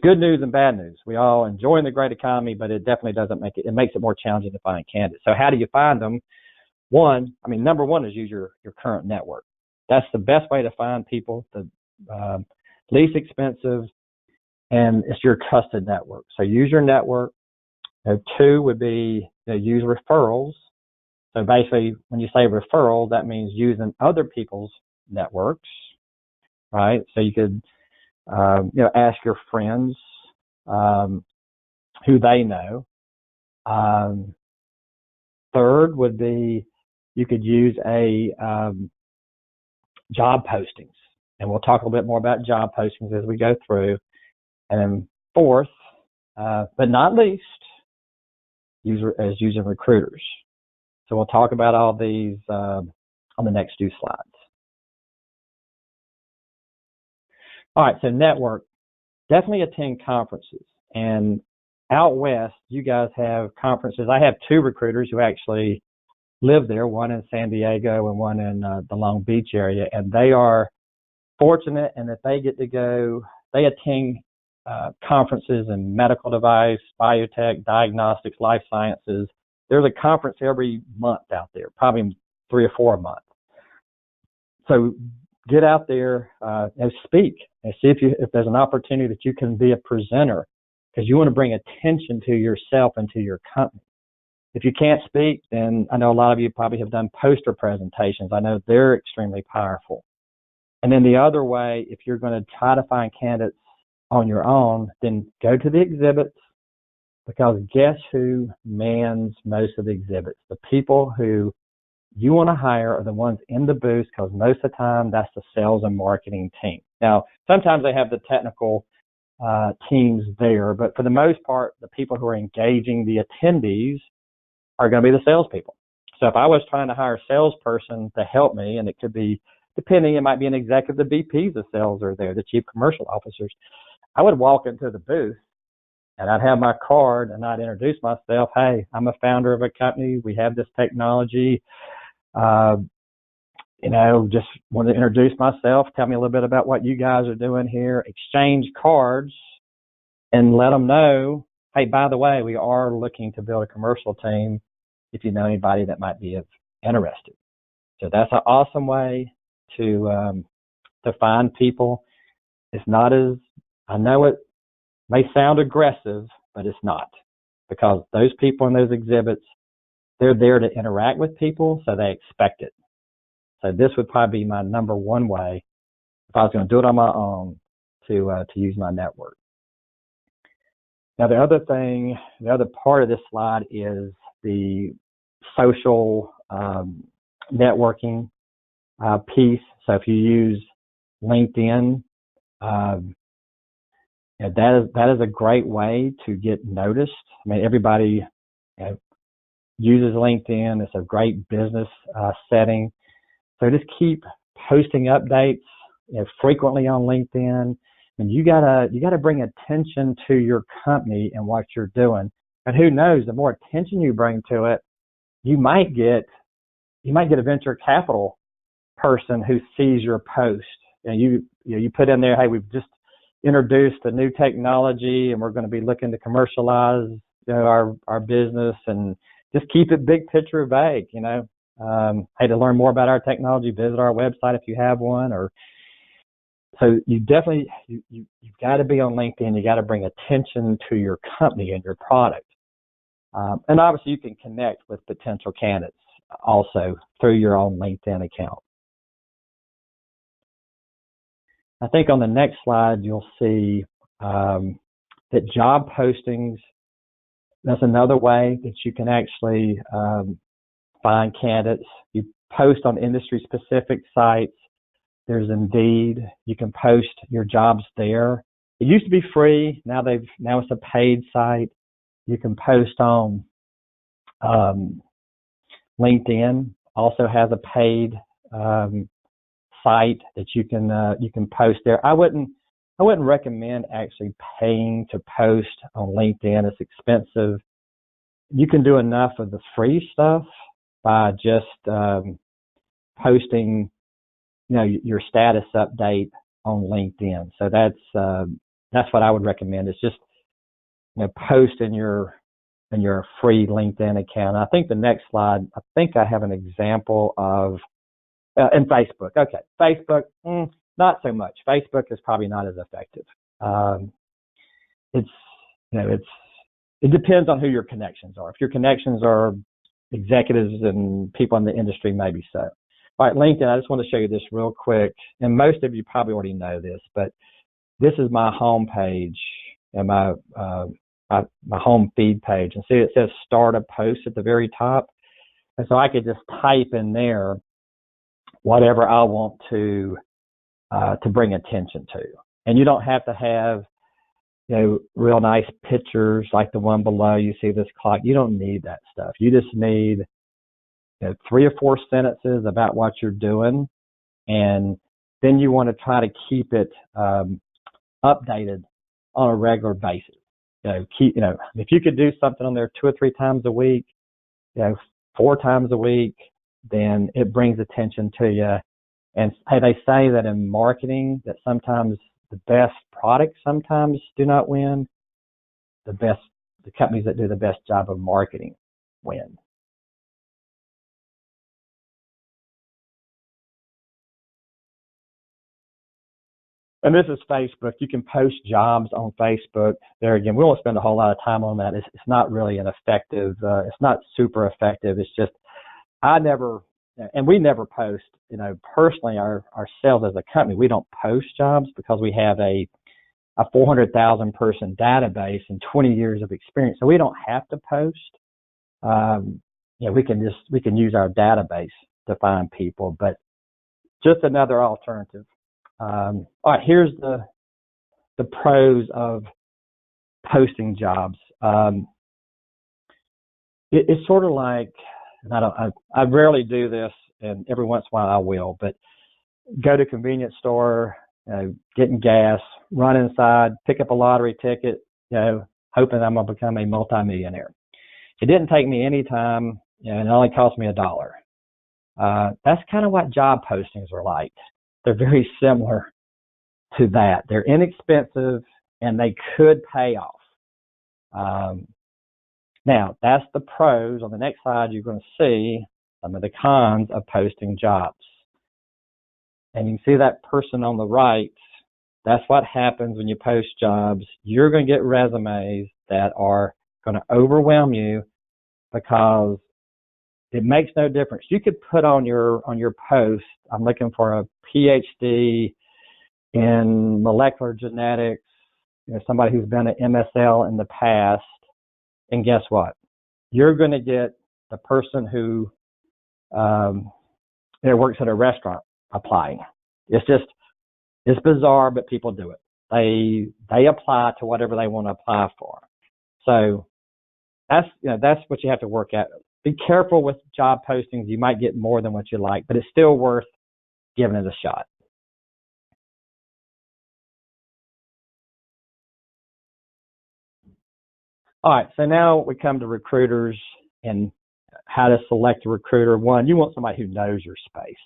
good news and bad news. We all enjoying the great economy, but it definitely it makes it more challenging to find candidates. So how do you find them? Number one is use your current network. That's the best way to find people, the least expensive, and it's your trusted network. So use your network. Two would be use referrals. So basically, when you say referral, that means using other people's networks, right? So you could, ask your friends who they know. Third would be you could use job postings, and we'll talk a little bit more about job postings as we go through. And then fourth, but not least, using recruiters. So we'll talk about all these on the next few slides. All right, so network. Definitely attend conferences. And out west, you guys have conferences. I have two recruiters who actually live there, one in San Diego and one in the Long Beach area. And they are fortunate in that they get to go, they attend conferences in medical device, biotech, diagnostics, life sciences. There's a conference every month out there, probably 3 or 4 a month. So get out there and speak and see if there's an opportunity that you can be a presenter, because you want to bring attention to yourself and to your company. If you can't speak, then I know a lot of you probably have done poster presentations. I know they're extremely powerful. And then the other way, if you're going to try to find candidates on your own, then go to the exhibits, because guess who mans most of the exhibits? The people who you want to hire are the ones in the booth, because most of the time that's the sales and marketing team. Now, sometimes they have the technical teams there, but for the most part, the people who are engaging the attendees are going to be the salespeople. So if I was trying to hire a salesperson to help me, and it could be, depending, it might be an executive, the VPs of sales are there, the chief commercial officers, I would walk into the booth and I'd have my card and I'd introduce myself. Hey, I'm a founder of a company. We have this technology. Just want to introduce myself. Tell me a little bit about what you guys are doing here. Exchange cards and let them know hey, by the way, we are looking to build a commercial team if you know anybody that might be interested. So that's an awesome way to find people. It's not as, I know it may sound aggressive, but it's not, because those people in those exhibits, they're there to interact with people, so they expect it. So this would probably be my number one way if I was going to do it on my own to use my network. Now, the other part of this slide is the social networking piece. So if you use LinkedIn, that is a great way to get noticed. I mean, everybody uses LinkedIn. It's a great business setting. So just keep posting updates frequently on LinkedIn. And you gotta bring attention to your company and what you're doing. And who knows, the more attention you bring to it, you might get a venture capital person who sees your post. And you put in there, hey, we've just introduced a new technology and we're going to be looking to commercialize our business, and just keep it big picture vague. Hey, to learn more about our technology, visit our website if you have one. Or so you definitely you've got to be on LinkedIn. You got to bring attention to your company and your product, and obviously you can connect with potential candidates also through your own LinkedIn account. I think on the next slide you'll see that job postings, that's another way that you can actually find candidates. You post on industry-specific sites. There's Indeed. You can post your jobs there. It used to be free. Now it's a paid site. You can post on LinkedIn. Also has a paid site that you can post there. I wouldn't recommend actually paying to post on LinkedIn. It's expensive. You can do enough of the free stuff by just posting, your status update on LinkedIn. So that's what I would recommend. Is just post in your free LinkedIn account. I think the next slide, I think I have an example of in Facebook. Okay, Facebook, not so much. Facebook is probably not as effective. It depends on who your connections are. If your connections are executives and people in the industry, maybe so. All right, LinkedIn, I just want to show you this real quick. And most of you probably already know this, but this is my home page and my home feed page. And see, it says start a post at the very top. And so I could just type in there whatever I want to bring attention to. And you don't have to have, real nice pictures like the one below. You see this clock. You don't need that stuff. You just need 3 or 4 sentences about what you're doing, and then you want to try to keep it updated on a regular basis. If you could do something on there 2 or 3 times a week, 4 times a week, then it brings attention to you. And hey, they say that in marketing that sometimes the best products sometimes do not win. The companies that do the best job of marketing win. And this is Facebook. You can post jobs on Facebook. There again, we won't spend a whole lot of time on that. It's not really an effective, it's not super effective. It's just, we never post, personally ourselves as a company, we don't post jobs because we have a 400,000 person database and 20 years of experience. So we don't have to post. We can use our database to find people, but just another alternative. All right, here's the pros of posting jobs. It's sort of like, and I rarely do this, and every once in a while I will, but go to a convenience store, getting gas, run inside, pick up a lottery ticket, hoping I'm going to become a multimillionaire. It didn't take me any time, and it only cost me $1. That's kind of what job postings are like. They're very similar to that. They're inexpensive and they could pay off. Now, that's the pros. On the next slide, you're going to see some of the cons of posting jobs. And you can see that person on the right. That's what happens when you post jobs. You're going to get resumes that are going to overwhelm you because it makes no difference. You could put on your post, I'm looking for a PhD in molecular genetics, somebody who's been an MSL in the past, and guess what? You're going to get the person who works at a restaurant applying. It's bizarre, but people do it. They apply to whatever they want to apply for. So that's what you have to work at. Be careful with job postings. You might get more than what you like, but it's still worth giving it a shot. All right, so now we come to recruiters and how to select a recruiter. One, you want somebody who knows your space.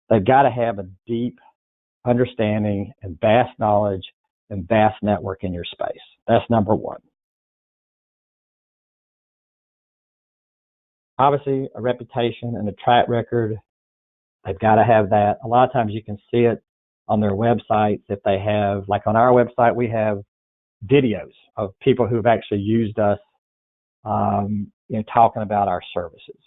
They've got to have a deep understanding and vast knowledge and vast network in your space. That's number one. Obviously, a reputation and a track record, they've got to have that. A lot of times you can see it on their websites. If they have, like on our website, we have videos of people who've actually used us, talking about our services.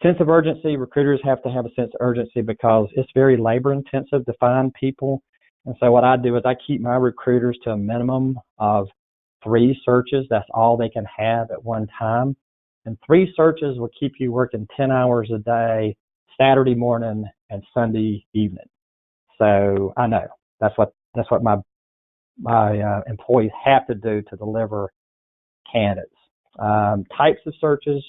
Sense of urgency, recruiters have to have a sense of urgency because it's very labor intensive to find people. And so what I do is I keep my recruiters to a minimum of 3 searches. That's all they can have at one time. And 3 searches will keep you working 10 hours a day, Saturday morning and Sunday evening. So I know that's what my employees have to do to deliver candidates. Types of searches,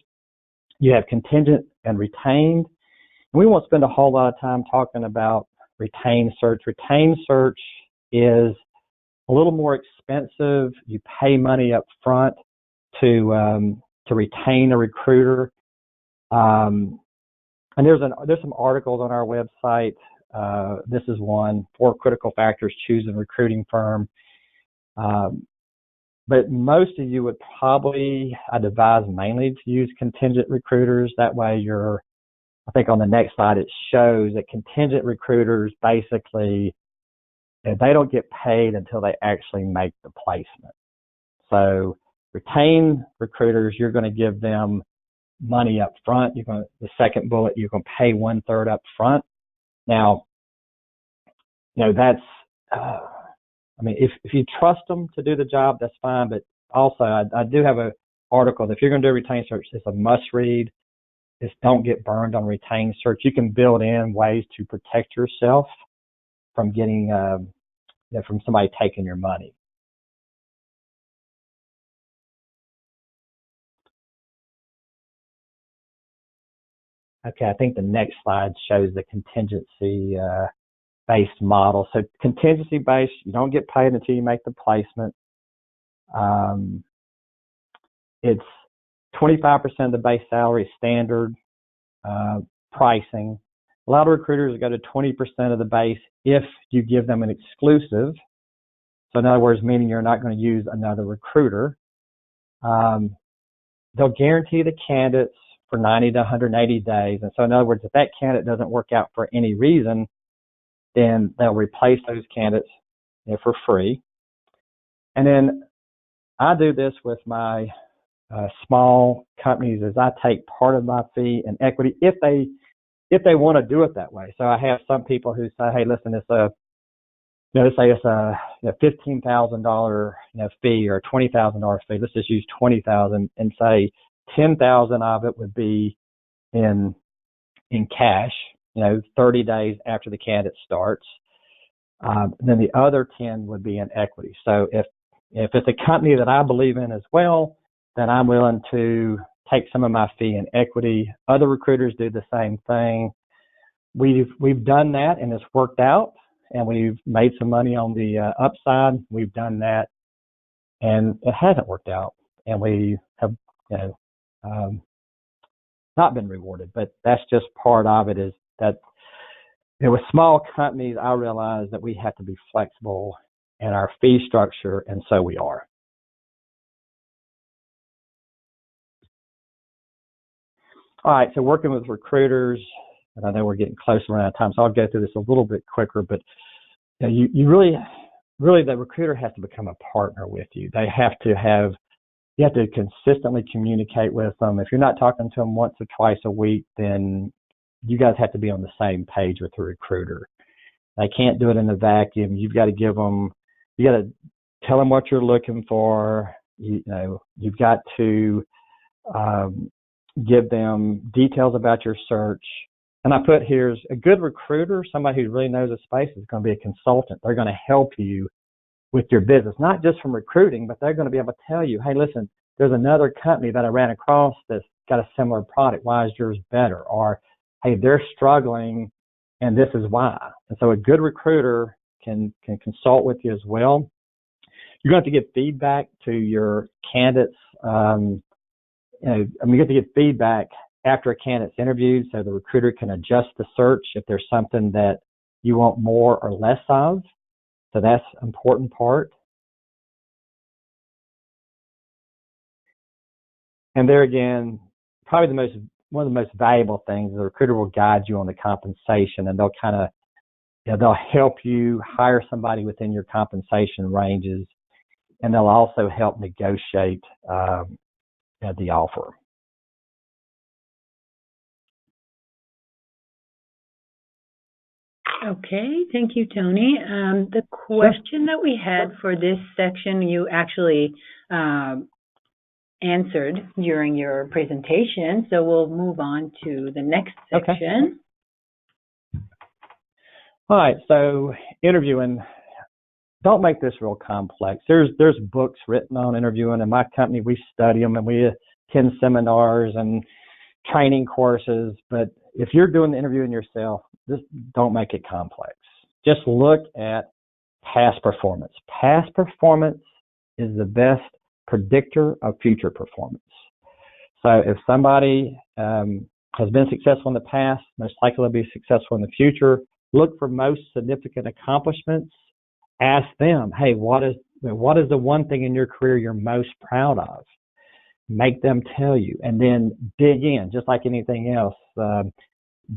you have contingent and retained. And we won't spend a whole lot of time talking about retained search. Retained search is a little more expensive. You pay money up front to retain a recruiter. And there's some articles on our website. This is one, 4 critical factors choosing a recruiting firm. But most of you would probably, I'd advise mainly to use contingent recruiters. That way I think on the next slide, it shows that contingent recruiters basically, they don't get paid until they actually make the placement. So retain recruiters, you're going to give them money up front. The second bullet, you're going to pay 1/3 up front. Now, that's, if you trust them to do the job, that's fine. But also, I do have an article that if you're going to do a retained search, it's a must read. Just don't get burned on retained search. You can build in ways to protect yourself from getting, from somebody taking your money. Okay, I think the next slide shows the contingency based model. So contingency based, you don't get paid until you make the placement. It's 25% of the base salary standard pricing. A lot of recruiters go to 20% of the base if you give them an exclusive. So in other words, meaning you're not going to use another recruiter. They'll guarantee the candidates for 90 to 180 days. And so in other words, if that candidate doesn't work out for any reason, then they'll replace those candidates for free. And then I do this with my small companies as I take part of my fee in equity if they want to do it that way. So I have some people who say, hey, listen, it's let's say it's a $15,000 fee or a $20,000 fee. Let's just use $20,000 and say $10,000 of it would be in cash, 30 days after the candidate starts. Then the other 10 would be in equity. So if it's a company that I believe in as well, then I'm willing to take some of my fee in equity. Other recruiters do the same thing. We've done that and it's worked out, and we've made some money on the upside. We've done that and it hasn't worked out, and we have not been rewarded. But that's just part of it, is that with small companies, I realize that we have to be flexible in our fee structure, and so we are. All right, so working with recruiters, and I know we're getting close around time, so I'll go through this a little bit quicker, but you really, the recruiter has to become a partner with you. You have to consistently communicate with them. If you're not talking to them once or twice a week, then you guys have to be on the same page with the recruiter. They can't do it in a vacuum. You got to tell them what you're looking for. You've got to give them details about your search. And I put here's a good recruiter, somebody who really knows the space, is going to be a consultant. They're going to help you with your business, not just from recruiting, but they're going to be able to tell you, hey, listen, there's another company that I ran across that's got a similar product. Why is yours better? Or, hey, they're struggling and this is why. And so a good recruiter can consult with you as well. You're going to have to give feedback to your candidates. You have to get feedback after a candidate's interviewed so the recruiter can adjust the search if there's something that you want more or less of. So that's an important part. And there again, probably one of the most valuable things, the recruiter will guide you on the compensation, and they'll help you hire somebody within your compensation ranges, and they'll also help negotiate the offer. Okay, thank you, Tony. The question that we had for this section, you actually answered during your presentation, so we'll move on to the next section. Okay. All right, so interviewing, don't make this real complex. There's books written on interviewing. In my company, we study them and we attend seminars and training courses, but if you're doing the interviewing yourself, just don't make it complex. Just look at past performance. Past performance is the best predictor of future performance. So if somebody has been successful in the past, most likely they'll be successful in the future. Look for most significant accomplishments. Ask them, hey, what is the one thing in your career you're most proud of? Make them tell you, and then dig in, just like anything else.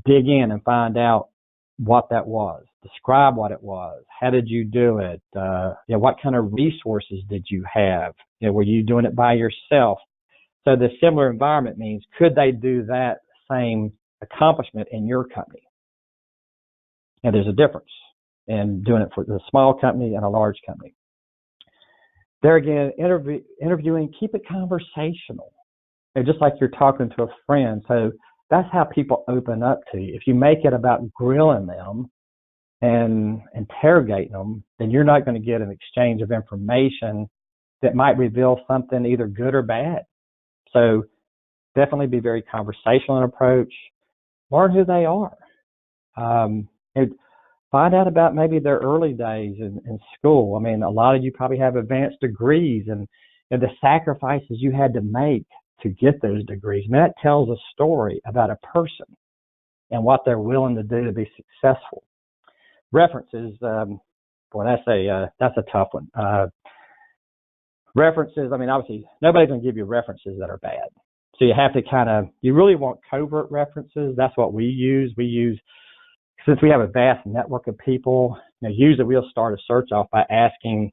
Dig in and find out what that was. Describe what it was. How did you do it? What kind of resources did you have? Were you doing it by yourself? So the similar environment means, could they do that same accomplishment in your company? And there's a difference in doing it for the small company and a large company. There again, interviewing, keep it conversational. Just like you're talking to a friend. So that's how people open up to you. If you make it about grilling them and interrogating them, then you're not going to get an exchange of information that might reveal something either good or bad. So definitely be very conversational in approach. Learn who they are. Find out about maybe their early days in school. I mean, a lot of you probably have advanced degrees and the sacrifices you had to make to get those degrees. I mean, that tells a story about a person and what they're willing to do to be successful. References, that's a tough one. References, I mean, obviously, nobody's going to give you references that are bad. So you have to you really want covert references. That's what we use. Since we have a vast network of people, usually we'll start a search off by asking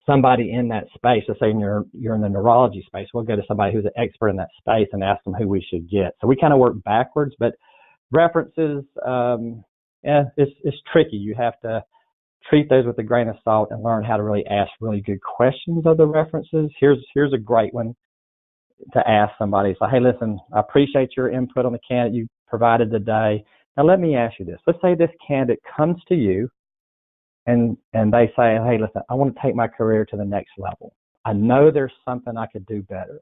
somebody in that space. Let's say you're in the neurology space. We'll go to somebody who's an expert in that space and ask them who we should get. So we kind of work backwards, but references, it's tricky. You have to treat those with a grain of salt and learn how to really ask really good questions of the references. Here's a great one to ask somebody. So, hey, listen, I appreciate your input on the candidate you provided today. Now, let me ask you this. Let's say this candidate comes to you and they say, hey, listen, I want to take my career to the next level. I know there's something I could do better.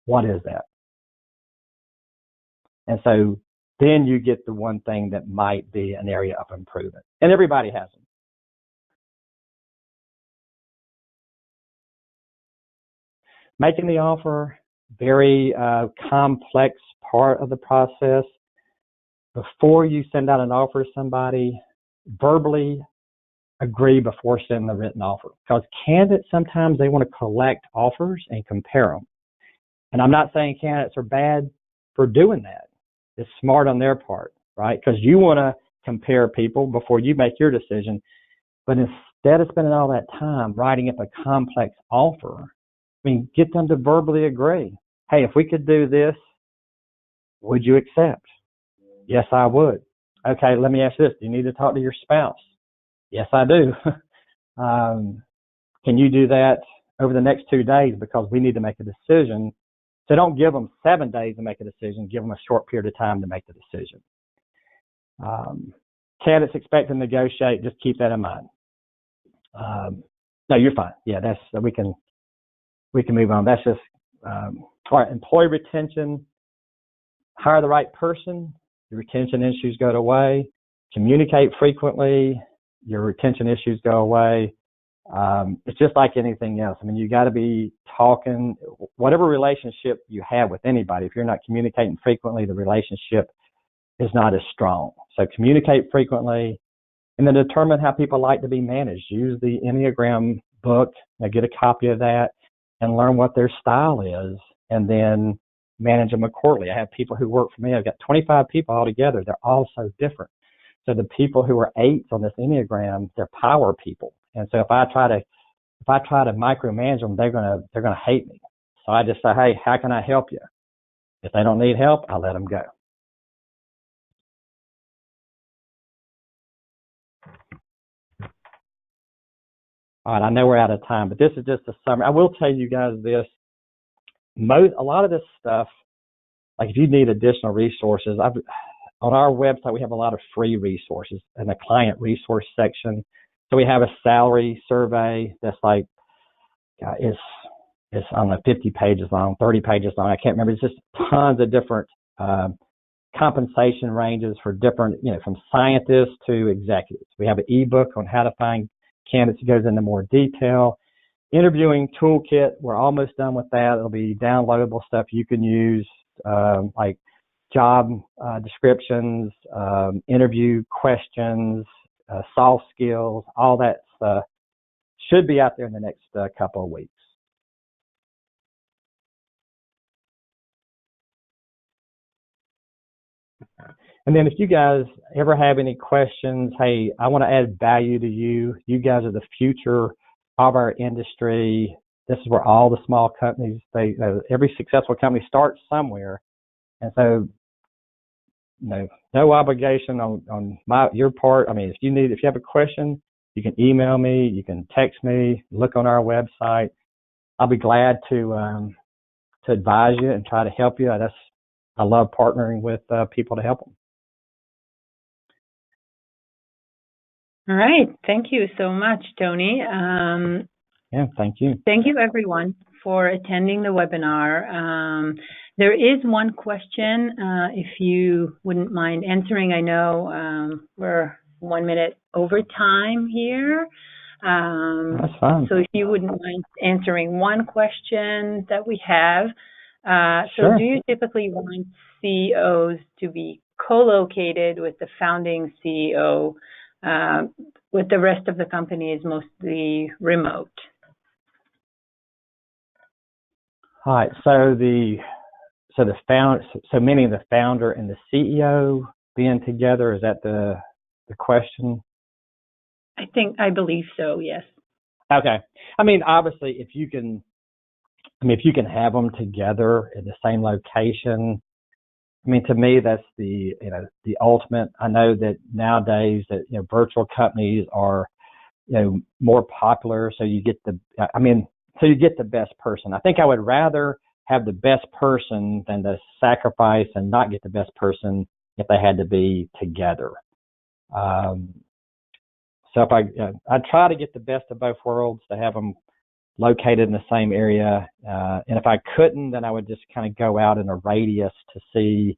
What is that? And so then you get the one thing that might be an area of improvement. And everybody has them. Making the offer, very complex part of the process. Before you send out an offer to somebody, verbally agree before sending the written offer. Because candidates, sometimes they want to collect offers and compare them. And I'm not saying candidates are bad. for doing that. It's smart on their part, right? Because you want to compare people before you make your decision. But instead of spending all that time writing up a complex offer, I mean, get them to verbally agree. Hey, if we could do this, would you accept? Yes, I would. Okay, let me ask you this. Do you need to talk to your spouse? Yes, I do. Can you do that over the next 2 days, because we need to make a decision? So don't give them 7 days to make a decision. Give them a short period of time to make the decision. Candidates expect to negotiate. Just keep that in mind. No, you're fine. Yeah, we can move on. That's just all right. Employee retention. Hire the right person. Your retention issues go away. Communicate frequently. Your retention issues go away. It's just like anything else. I mean, you got to be talking. Whatever relationship you have with anybody, if you're not communicating frequently, the relationship is not as strong. So communicate frequently, and then determine how people like to be managed. Use the Enneagram book, get a copy of that, and learn what their style is, and then manage them accordingly. I have people who work for me. I've got 25 people all together. They're all so different. So the people who are 8s on this Enneagram, they're power people. And so if I try to micromanage them, they're gonna hate me. So I just say, hey, how can I help you? If they don't need help, I let them go. All right, I know we're out of time, but this is just a summary. I will tell you guys this. A lot of this stuff, like if you need additional resources, on our website, we have a lot of free resources in the client resource section. So we have a salary survey that's like, it's I don't know, 50 pages long, 30 pages long. I can't remember. It's just tons of different compensation ranges for different, from scientists to executives. We have an ebook on how to find candidates. It goes into more detail. Interviewing toolkit, we're almost done with that. It'll be downloadable stuff you can use, like job descriptions, interview questions, soft skills, all that stuff should be out there in the next couple of weeks. And then if you guys ever have any questions, hey, I want to add value to you. You guys are the future of our industry. This is where all the small companies, every successful company starts somewhere. And so, no obligation on your part. I mean, if you have a question, you can email me, you can text me, look on our website. I'll be glad to advise you and try to help you. I love partnering with people to help them. All right. Thank you so much, Tony. Yeah, thank you. Thank you, everyone, for attending the webinar. There is one question, if you wouldn't mind answering. I know we're 1 minute over time here. That's fine. So if you wouldn't mind answering one question that we have. Sure. So do you typically want CEOs to be co-located with the founding CEO, with the rest of the company is mostly remote? All right. So meaning the founder and the CEO being together, is that the question? I believe so, yes. Okay. I mean, obviously, if you can have them together in the same location, I mean, to me, that's the ultimate. I know that nowadays that, virtual companies are, more popular. So you get the best person. I think I would rather have the best person than to sacrifice and not get the best person if they had to be together. So if I try to get the best of both worlds, to have them located in the same area. And if I couldn't, then I would just kind of go out in a radius to see,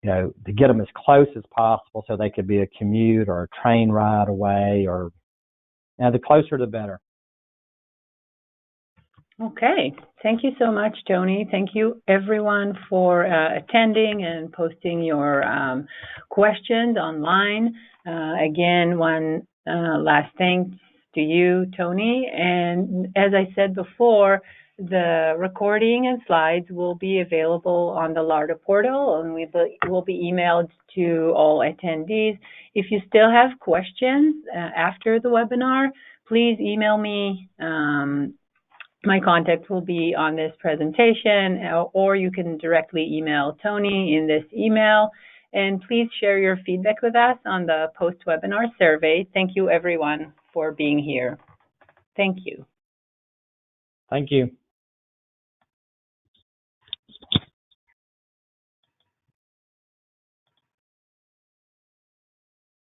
to get them as close as possible so they could be a commute or a train ride away, or the closer the better. Okay. Thank you so much, Tony. Thank you, everyone, for attending and posting your questions online. Again, one last thanks to you, Tony. And as I said before, the recording and slides will be available on the LARDA portal, and will be emailed to all attendees. If you still have questions after the webinar, please email me. My contact will be on this presentation, or you can directly email Tony in this email. And please share your feedback with us on the post-webinar survey. Thank you, everyone, for being here. Thank you. Thank you.